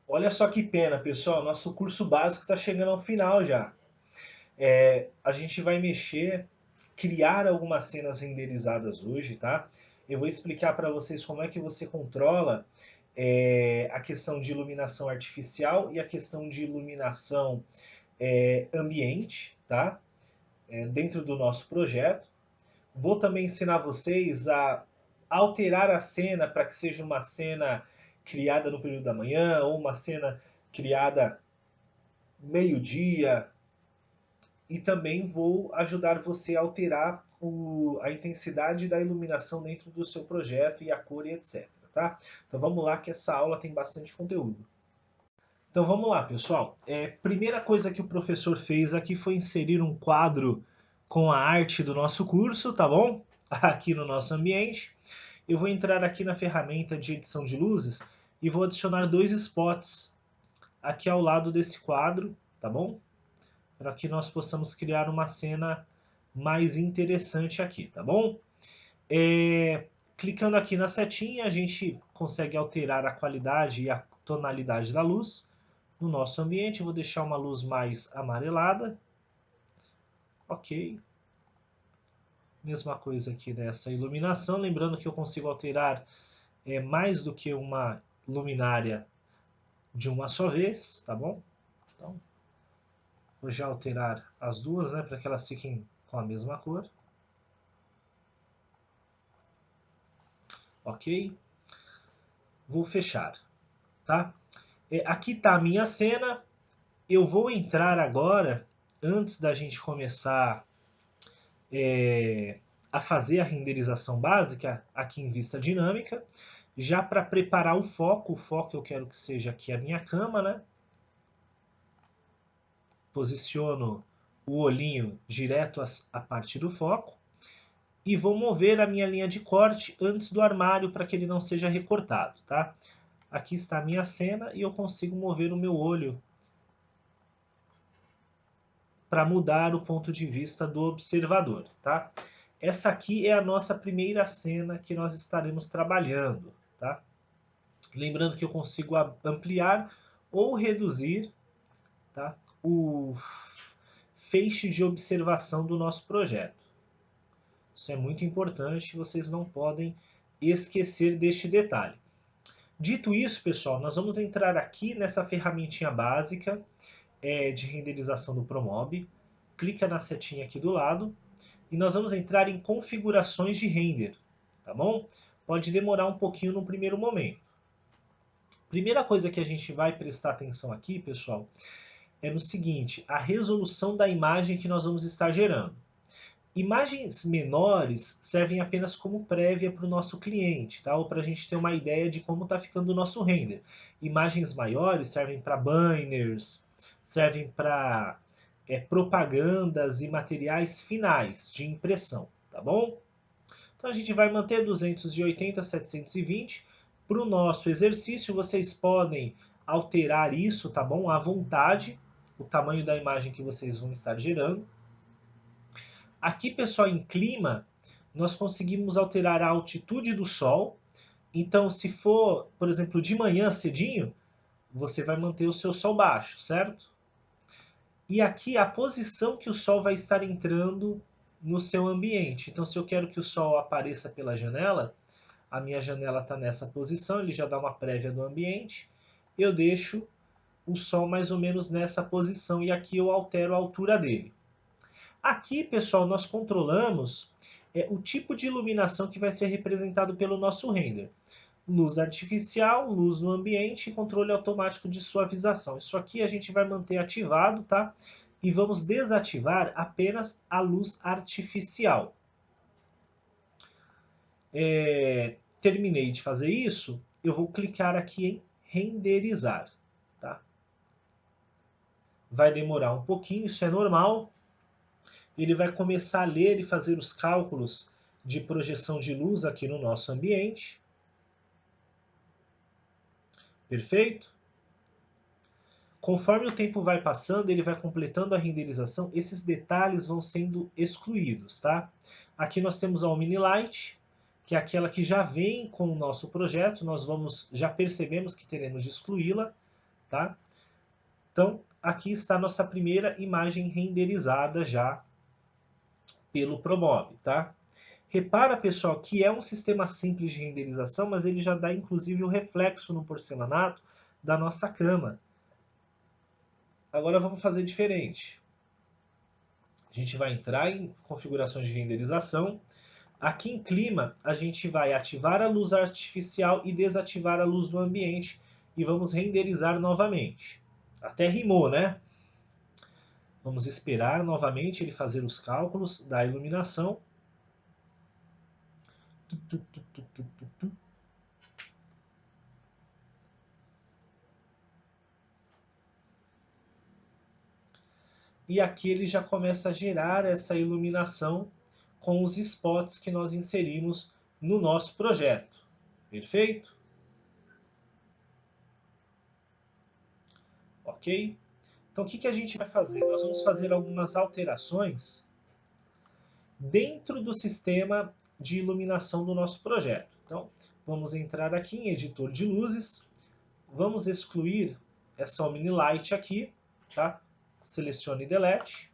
Olha só que pena, pessoal. Nosso curso básico está chegando ao final já. A gente vai mexer, criar algumas cenas renderizadas hoje, tá? Eu vou explicar para vocês como é que você controla a questão de iluminação artificial e a questão de iluminação ambiente, tá? Dentro do nosso projeto. Vou também ensinar vocês a alterar a cena para que seja uma cena criada no período da manhã ou uma cena criada meio-dia, e também vou ajudar você a alterar a intensidade da iluminação dentro do seu projeto e a cor e etc. Tá? Então vamos lá que essa aula tem bastante conteúdo. Então vamos lá, pessoal. Primeira coisa que o professor fez aqui foi inserir um quadro com a arte do nosso curso, tá bom? Aqui no nosso ambiente. Eu vou entrar aqui na ferramenta de edição de luzes e vou adicionar dois spots aqui ao lado desse quadro, tá bom? Para que nós possamos criar uma cena mais interessante aqui, tá bom? Clicando aqui na setinha, a gente consegue alterar a qualidade e a tonalidade da luz no nosso ambiente. Eu vou deixar uma luz mais amarelada. Ok. Mesma coisa aqui nessa iluminação. Lembrando que eu consigo alterar mais do que uma luminária de uma só vez, tá bom? Então, vou já alterar as duas, né, para que elas fiquem com a mesma cor. Ok? Vou fechar, tá? Aqui está a minha cena. Eu vou entrar agora, antes da gente começar a fazer a renderização básica aqui em vista dinâmica, já para preparar o foco eu quero que seja aqui a minha cama, né? Posiciono o olhinho direto a partir do foco e vou mover a minha linha de corte antes do armário para que ele não seja recortado, tá? Aqui está a minha cena e eu consigo mover o meu olho para mudar o ponto de vista do observador, tá? Essa aqui é a nossa primeira cena que nós estaremos trabalhando, tá? Lembrando que eu consigo ampliar ou reduzir, tá, o feixe de observação do nosso projeto. Isso é muito importante, vocês não podem esquecer deste detalhe. Dito isso, pessoal, nós vamos entrar aqui nessa ferramentinha básica de renderização do Promob. Clica na setinha aqui do lado e nós vamos entrar em configurações de render, tá bom? Pode demorar um pouquinho no primeiro momento. Primeira coisa que a gente vai prestar atenção aqui, pessoal, é no seguinte, a resolução da imagem que nós vamos estar gerando. Imagens menores servem apenas como prévia para o nosso cliente, tá? Ou para a gente ter uma ideia de como está ficando o nosso render. Imagens maiores servem para banners, servem para propagandas e materiais finais de impressão, tá bom? Então a gente vai manter 280, 720. Para o nosso exercício, vocês podem alterar isso, tá bom? À vontade, o tamanho da imagem que vocês vão estar gerando. Aqui, pessoal, em clima, nós conseguimos alterar a altitude do sol. Então, se for, por exemplo, de manhã cedinho, você vai manter o seu sol baixo, certo? E aqui a posição que o sol vai estar entrando no seu ambiente. Então, se eu quero que o sol apareça pela janela, a minha janela está nessa posição, ele já dá uma prévia do ambiente. Eu deixo o sol mais ou menos nessa posição e aqui eu altero a altura dele. Aqui, pessoal, nós controlamos o tipo de iluminação que vai ser representado pelo nosso render. Luz artificial, luz no ambiente e controle automático de suavização. Isso aqui a gente vai manter ativado, tá? E vamos desativar apenas a luz artificial. Terminei de fazer isso, eu vou clicar aqui em renderizar, tá? Vai demorar um pouquinho, isso é normal. Ele vai começar a ler e fazer os cálculos de projeção de luz aqui no nosso ambiente. Perfeito? Conforme o tempo vai passando, ele vai completando a renderização, esses detalhes vão sendo excluídos, tá? Aqui nós temos a Omnilight, que é aquela que já vem com o nosso projeto, já percebemos que teremos de excluí-la, tá? Então, aqui está a nossa primeira imagem renderizada já pelo Promob, tá? Repara, pessoal, que é um sistema simples de renderização, mas ele já dá inclusive o reflexo no porcelanato da nossa cama. Agora vamos fazer diferente. A gente vai entrar em configurações de renderização. Aqui em clima, a gente vai ativar a luz artificial e desativar a luz do ambiente e vamos renderizar novamente. Até rimou, né? Vamos esperar novamente ele fazer os cálculos da iluminação. E aqui ele já começa a gerar essa iluminação com os spots que nós inserimos no nosso projeto. Perfeito? Ok? Então o que a gente vai fazer? Nós vamos fazer algumas alterações dentro do sistema de iluminação do nosso projeto. Então, vamos entrar aqui em editor de luzes, vamos excluir essa Omni Light aqui, tá? Selecione Delete.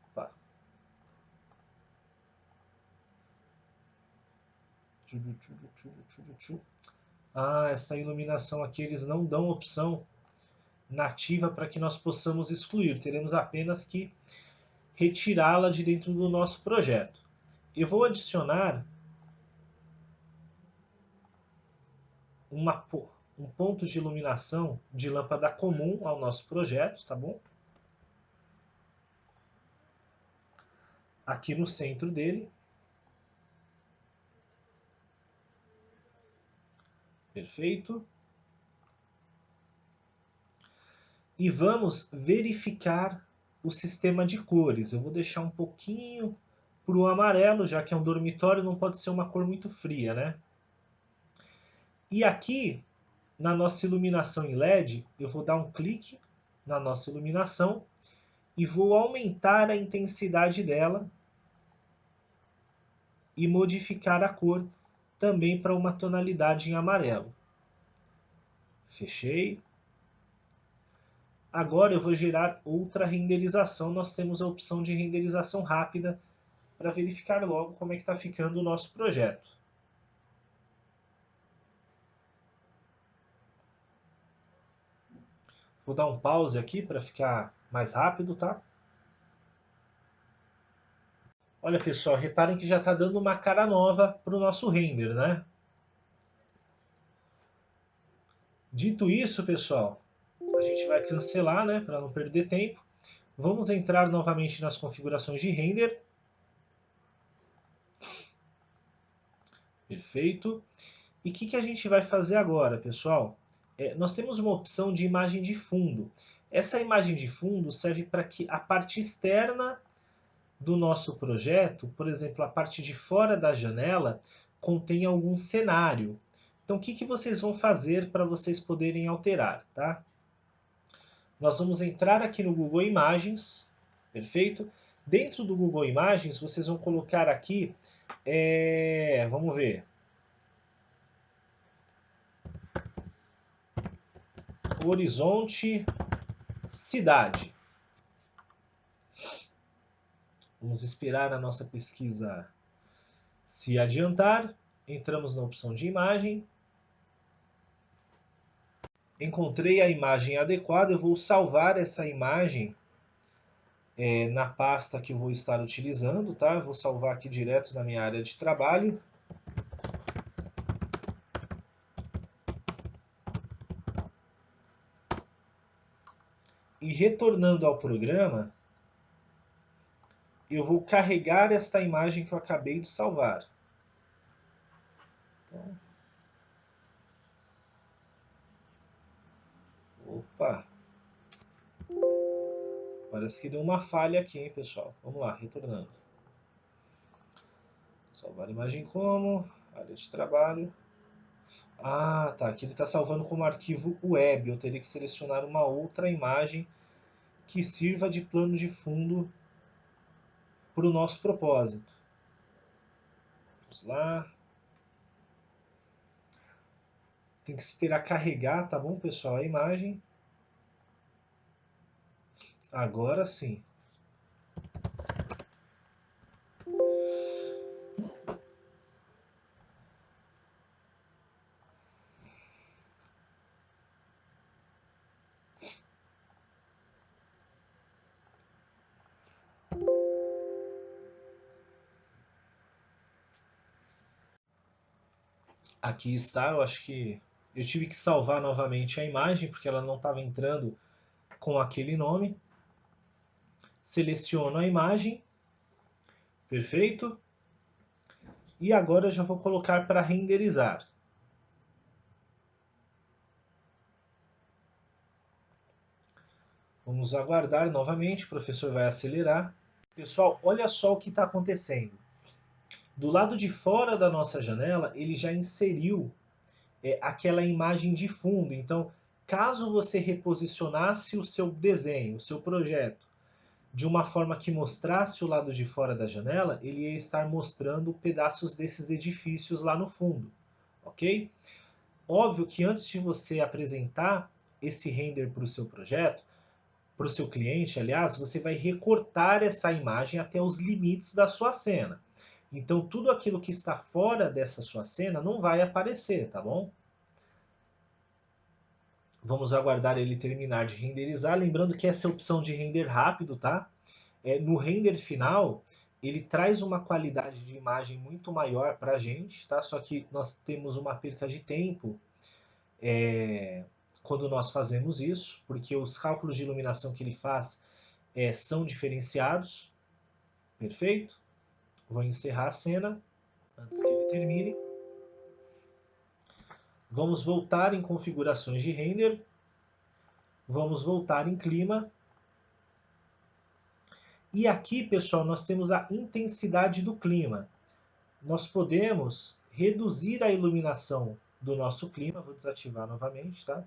Opa. Ah, essa iluminação aqui eles não dão opção nativa para que nós possamos excluir. Teremos apenas que retirá-la de dentro do nosso projeto. Eu vou adicionar um ponto de iluminação de lâmpada comum ao nosso projeto, tá bom? Aqui no centro dele. Perfeito. E vamos verificar o sistema de cores. Eu vou deixar um pouquinho para o amarelo, já que é um dormitório, não pode ser uma cor muito fria, né? E aqui, na nossa iluminação em LED, eu vou dar um clique na nossa iluminação e vou aumentar a intensidade dela e modificar a cor também para uma tonalidade em amarelo. Fechei. Agora eu vou gerar outra renderização. Nós temos a opção de renderização rápida para verificar logo como é que está ficando o nosso projeto. Vou dar um pause aqui para ficar mais rápido, tá? Olha, pessoal, reparem que já está dando uma cara nova para o nosso render, né? Dito isso, pessoal, a gente vai cancelar, né, para não perder tempo. Vamos entrar novamente nas configurações de render. Perfeito. E o que a gente vai fazer agora, pessoal? Nós temos uma opção de imagem de fundo. Essa imagem de fundo serve para que a parte externa do nosso projeto, por exemplo, a parte de fora da janela, contenha algum cenário. Então, o que vocês vão fazer para vocês poderem alterar, tá? Nós vamos entrar aqui no Google Imagens, perfeito? Dentro do Google Imagens, vocês vão colocar aqui, vamos ver, horizonte, cidade. Vamos esperar a nossa pesquisa se adiantar. Entramos na opção de imagem. Encontrei a imagem adequada. Eu vou salvar essa imagem na pasta que eu vou estar utilizando, tá? Eu vou salvar aqui direto na minha área de trabalho. E retornando ao programa, eu vou carregar esta imagem que eu acabei de salvar. Então, opa! Parece que deu uma falha aqui, hein, pessoal? Vamos lá, retornando. Salvar imagem como? Área de trabalho. Ah, tá. Aqui ele está salvando como arquivo web. Eu teria que selecionar uma outra imagem que sirva de plano de fundo para o nosso propósito. Vamos lá. Tem que esperar carregar, tá bom, pessoal? A imagem. Agora sim. Aqui está, eu acho que eu tive que salvar novamente a imagem porque ela não estava entrando com aquele nome. Seleciono a imagem, perfeito. E agora eu já vou colocar para renderizar. Vamos aguardar novamente, o professor vai acelerar. Pessoal, olha só o que está acontecendo. Do lado de fora da nossa janela, ele já inseriu aquela imagem de fundo. Então, caso você reposicionasse o seu desenho, o seu projeto, de uma forma que mostrasse o lado de fora da janela, ele ia estar mostrando pedaços desses edifícios lá no fundo, ok? Óbvio que antes de você apresentar esse render para o seu projeto, para o seu cliente, aliás, você vai recortar essa imagem até os limites da sua cena. Então, tudo aquilo que está fora dessa sua cena não vai aparecer, tá bom? Vamos aguardar ele terminar de renderizar. Lembrando que essa é a opção de render rápido, tá? No render final, ele traz uma qualidade de imagem muito maior para a gente, tá? Só que nós temos uma perca de tempo quando nós fazemos isso, porque os cálculos de iluminação que ele faz são diferenciados. Perfeito? Vou encerrar a cena antes que ele termine. Vamos voltar em configurações de render. Vamos voltar em clima. E aqui, pessoal, nós temos a intensidade do clima. Nós podemos reduzir a iluminação do nosso clima. Vou desativar novamente, tá?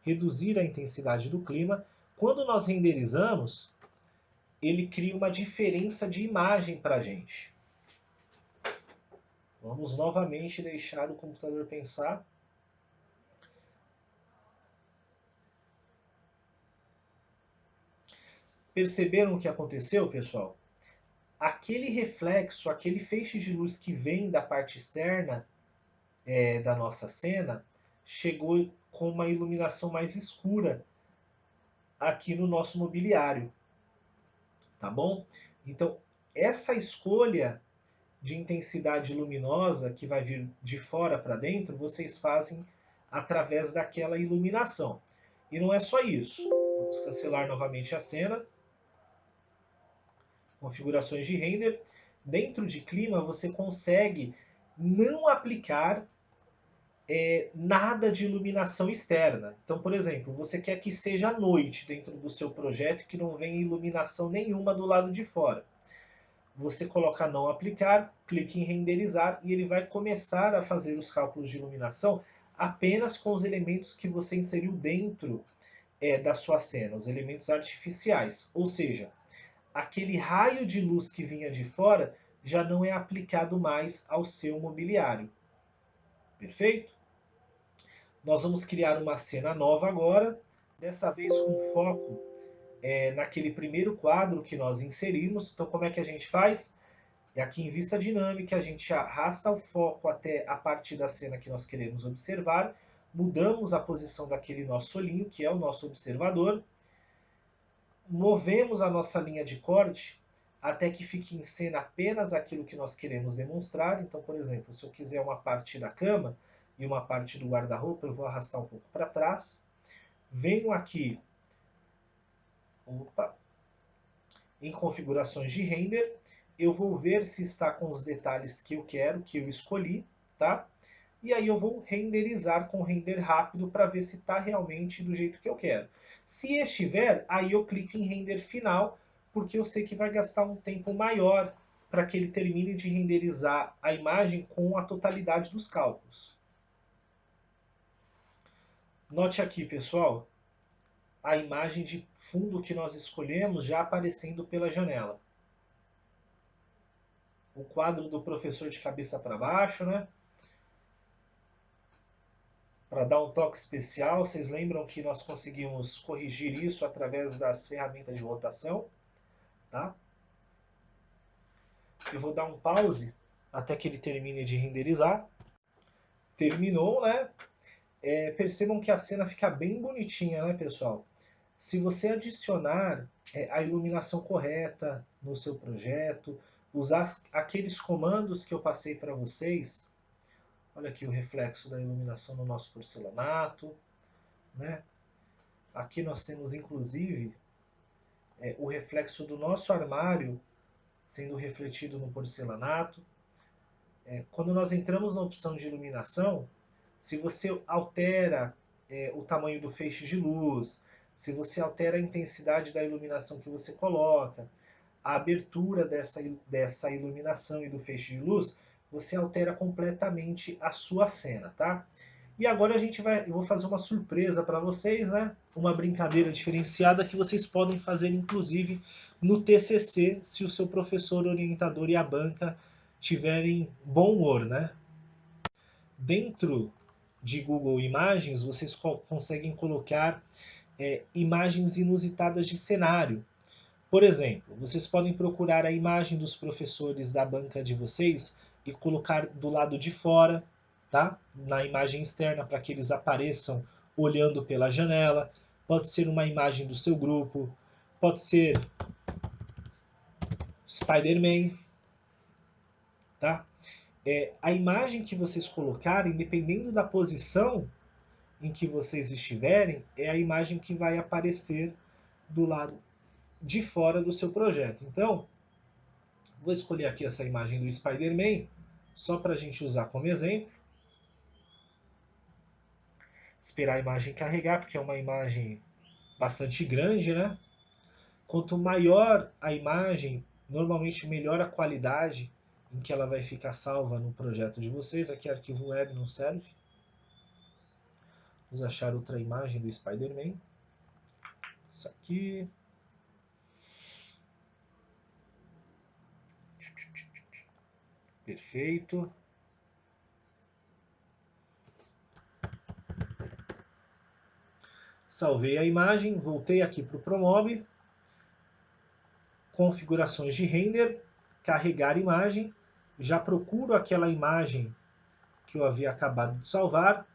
Reduzir a intensidade do clima. Quando nós renderizamos, ele cria uma diferença de imagem para a gente. Vamos novamente deixar o computador pensar. Perceberam o que aconteceu, pessoal? Aquele reflexo, aquele feixe de luz que vem da parte externa da nossa cena, chegou com uma iluminação mais escura aqui no nosso mobiliário, tá bom? Então, essa escolha de intensidade luminosa que vai vir de fora para dentro, vocês fazem através daquela iluminação. E não é só isso. Vamos cancelar novamente a cena. Configurações de render. Dentro de clima, você consegue não aplicar nada de iluminação externa. Então, por exemplo, você quer que seja noite dentro do seu projeto e que não venha iluminação nenhuma do lado de fora. Você coloca não aplicar, clique em renderizar e ele vai começar a fazer os cálculos de iluminação apenas com os elementos que você inseriu dentro da sua cena, os elementos artificiais. Ou seja, aquele raio de luz que vinha de fora já não é aplicado mais ao seu mobiliário. Perfeito? Nós vamos criar uma cena nova agora, dessa vez com foco naquele primeiro quadro que nós inserimos. Então, como é que a gente faz? Aqui em vista dinâmica, a gente arrasta o foco até a parte da cena que nós queremos observar, mudamos a posição daquele nosso olhinho, que é o nosso observador, movemos a nossa linha de corte até que fique em cena apenas aquilo que nós queremos demonstrar. Então, por exemplo, se eu quiser uma parte da cama e uma parte do guarda-roupa, eu vou arrastar um pouco para trás. Venho aqui em configurações de render, eu vou ver se está com os detalhes que eu quero, que eu escolhi, tá? E aí eu vou renderizar com render rápido para ver se está realmente do jeito que eu quero. Se estiver, aí eu clico em render final, porque eu sei que vai gastar um tempo maior para que ele termine de renderizar a imagem com a totalidade dos cálculos. Note aqui, pessoal, a imagem de fundo que nós escolhemos já aparecendo pela janela. O quadro do professor de cabeça para baixo, né? Para dar um toque especial, vocês lembram que nós conseguimos corrigir isso através das ferramentas de rotação, tá? Eu vou dar um pause até que ele termine de renderizar. Terminou, né? Percebam que a cena fica bem bonitinha, né, pessoal? Se você adicionar a iluminação correta no seu projeto, usar aqueles comandos que eu passei para vocês, olha aqui o reflexo da iluminação no nosso porcelanato, né? Aqui nós temos inclusive o reflexo do nosso armário sendo refletido no porcelanato. Quando nós entramos na opção de iluminação, se você altera o tamanho do feixe de luz, se você altera a intensidade da iluminação que você coloca, a abertura dessa iluminação e do feixe de luz, você altera completamente a sua cena, tá? E agora eu vou fazer uma surpresa para vocês, né? Uma brincadeira diferenciada que vocês podem fazer, inclusive, no TCC, se o seu professor orientador e a banca tiverem bom humor, né? Dentro de Google Imagens, vocês conseguem colocar imagens inusitadas de cenário. Por exemplo, vocês podem procurar a imagem dos professores da banca de vocês e colocar do lado de fora, tá? Na imagem externa, para que eles apareçam olhando pela janela. Pode ser uma imagem do seu grupo, pode ser Spider-Man, tá? A imagem que vocês colocarem, dependendo da posição em que vocês estiverem, é a imagem que vai aparecer do lado de fora do seu projeto. Então, vou escolher aqui essa imagem do Spider-Man, só para a gente usar como exemplo. Esperar a imagem carregar, porque é uma imagem bastante grande, né? Quanto maior a imagem, normalmente melhor a qualidade em que ela vai ficar salva no projeto de vocês. Aqui arquivo web não serve. Vamos achar outra imagem do Spider-Man. Essa aqui. Perfeito. Salvei a imagem, voltei aqui para o Promob. Configurações de render, carregar imagem. Já procuro aquela imagem que eu havia acabado de salvar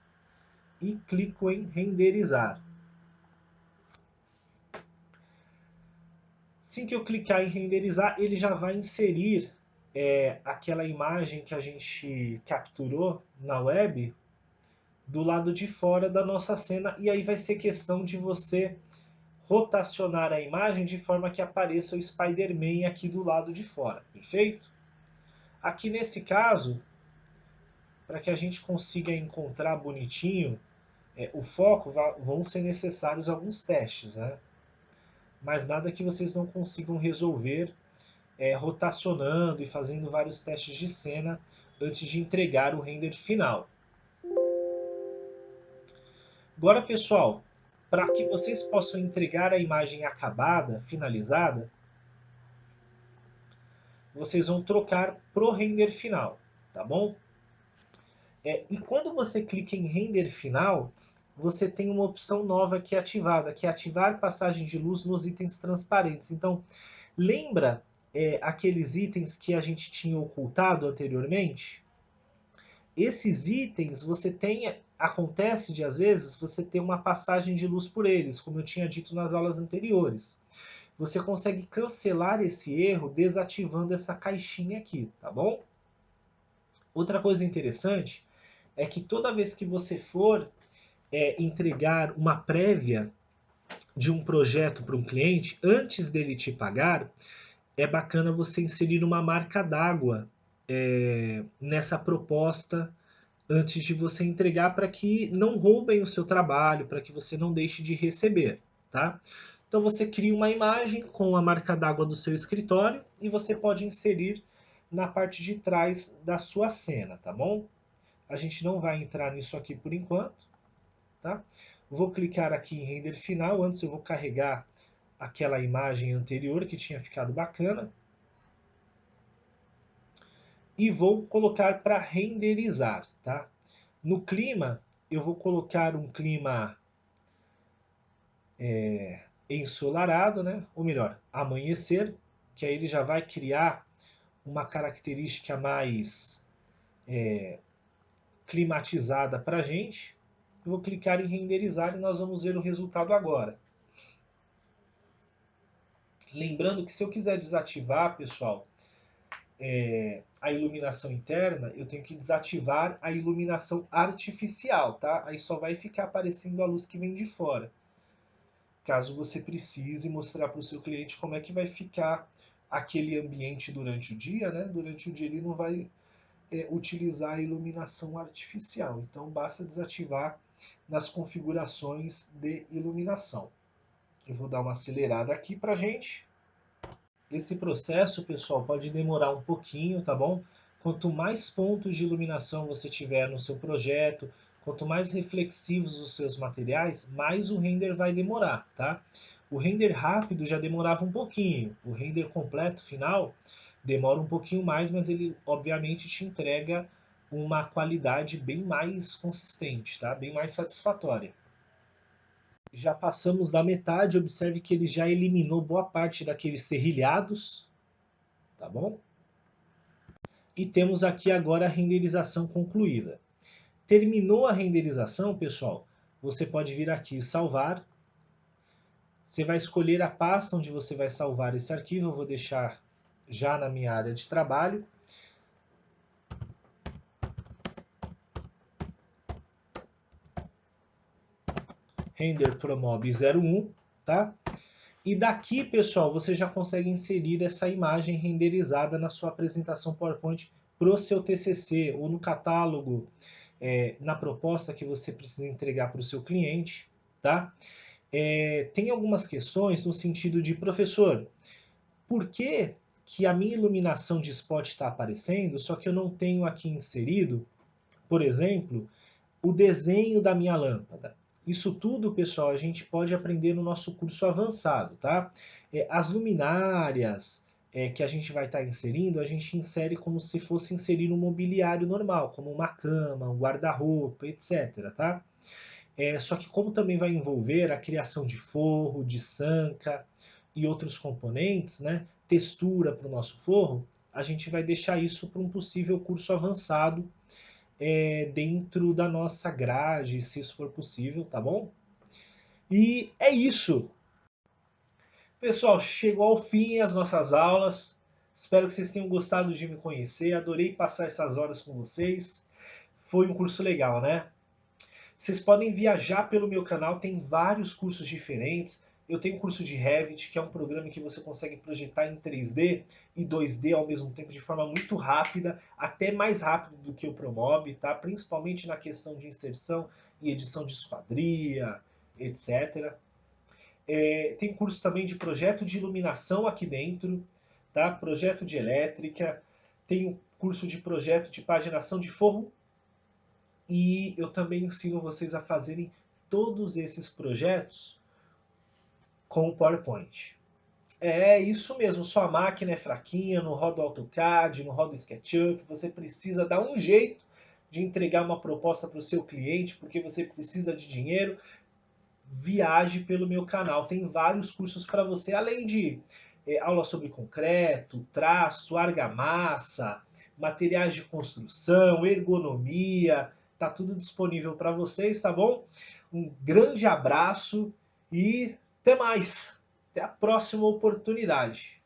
e clico em renderizar. Assim que eu clicar em renderizar, ele já vai inserir aquela imagem que a gente capturou na web do lado de fora da nossa cena, e aí vai ser questão de você rotacionar a imagem de forma que apareça o Spider-Man aqui do lado de fora, perfeito? Aqui nesse caso, para que a gente consiga encontrar bonitinho o foco, vão ser necessários alguns testes, né? Mas nada que vocês não consigam resolver rotacionando e fazendo vários testes de cena antes de entregar o render final. Agora, pessoal, para que vocês possam entregar a imagem acabada, finalizada, vocês vão trocar pro render final, tá bom? E quando você clica em render final, você tem uma opção nova que é ativada, que é ativar passagem de luz nos itens transparentes. Então, lembra aqueles itens que a gente tinha ocultado anteriormente? Esses itens acontece de às vezes você ter uma passagem de luz por eles, como eu tinha dito nas aulas anteriores. Você consegue cancelar esse erro desativando essa caixinha aqui, tá bom? Outra coisa interessante é que toda vez que você for entregar uma prévia de um projeto para um cliente, antes dele te pagar, é bacana você inserir uma marca d'água nessa proposta antes de você entregar, para que não roubem o seu trabalho, para que você não deixe de receber, tá? Então você cria uma imagem com a marca d'água do seu escritório e você pode inserir na parte de trás da sua cena, tá bom? A gente não vai entrar nisso aqui por enquanto, tá? Vou clicar aqui em render final, antes eu vou carregar aquela imagem anterior que tinha ficado bacana. E vou colocar para renderizar, tá? No clima, eu vou colocar um clima ensolarado, né? Ou melhor, amanhecer, que aí ele já vai criar uma característica mais climatizada para a gente. Eu vou clicar em renderizar e nós vamos ver o resultado agora. Lembrando que se eu quiser desativar, pessoal, a iluminação interna, eu tenho que desativar a iluminação artificial, tá? Aí só vai ficar aparecendo a luz que vem de fora. Caso você precise mostrar para o seu cliente como é que vai ficar aquele ambiente durante o dia, né? Durante o dia ele não vai utilizar a iluminação artificial. Então basta desativar nas configurações de iluminação. Eu vou dar uma acelerada aqui para gente. Esse processo, pessoal, pode demorar um pouquinho, tá bom? Quanto mais pontos de iluminação você tiver no seu projeto, quanto mais reflexivos os seus materiais, mais o render vai demorar, tá? O render rápido já demorava um pouquinho, o render completo, final, demora um pouquinho mais, mas ele obviamente te entrega uma qualidade bem mais consistente, tá? Bem mais satisfatória. Já passamos da metade, observe que ele já eliminou boa parte daqueles serrilhados, tá bom? E temos aqui agora a renderização concluída. Terminou a renderização, pessoal, você pode vir aqui e salvar. Você vai escolher a pasta onde você vai salvar esse arquivo, eu vou deixar já na minha área de trabalho. Render Promob 01, tá? E daqui, pessoal, você já consegue inserir essa imagem renderizada na sua apresentação PowerPoint para o seu TCC ou no catálogo, na proposta que você precisa entregar para o seu cliente, tá? Tem algumas questões no sentido de, professor, por que que a minha iluminação de spot está aparecendo, só que eu não tenho aqui inserido, por exemplo, o desenho da minha lâmpada? Isso tudo, pessoal, a gente pode aprender no nosso curso avançado, tá? As luminárias que a gente vai estar inserindo, a gente insere como se fosse inserir um mobiliário normal, como uma cama, um guarda-roupa, etc, tá? Só que como também vai envolver a criação de forro, de sanca e outros componentes, né? Textura para o nosso forro, a gente vai deixar isso para um possível curso avançado dentro da nossa grade, se isso for possível, tá bom? E é isso. Pessoal, chegou ao fim as nossas aulas. Espero que vocês tenham gostado de me conhecer. Adorei passar essas horas com vocês. Foi um curso legal, né? Vocês podem viajar pelo meu canal, tem vários cursos diferentes. Eu tenho um curso de Revit, que é um programa que você consegue projetar em 3D e 2D ao mesmo tempo de forma muito rápida, até mais rápido do que o Promob, tá? Principalmente na questão de inserção e edição de esquadria, etc. Tem curso também de projeto de iluminação aqui dentro, tá? Projeto de elétrica, tem um curso de projeto de paginação de forro e eu também ensino vocês a fazerem todos esses projetos com o PowerPoint. É isso mesmo, sua máquina é fraquinha, não roda o AutoCAD, não roda o SketchUp, você precisa dar um jeito de entregar uma proposta para o seu cliente, porque você precisa de dinheiro, viaje pelo meu canal. Tem vários cursos para você, além de aula sobre concreto, traço, argamassa, materiais de construção, ergonomia, tá tudo disponível para vocês, tá bom? Um grande abraço e até mais. Até a próxima oportunidade.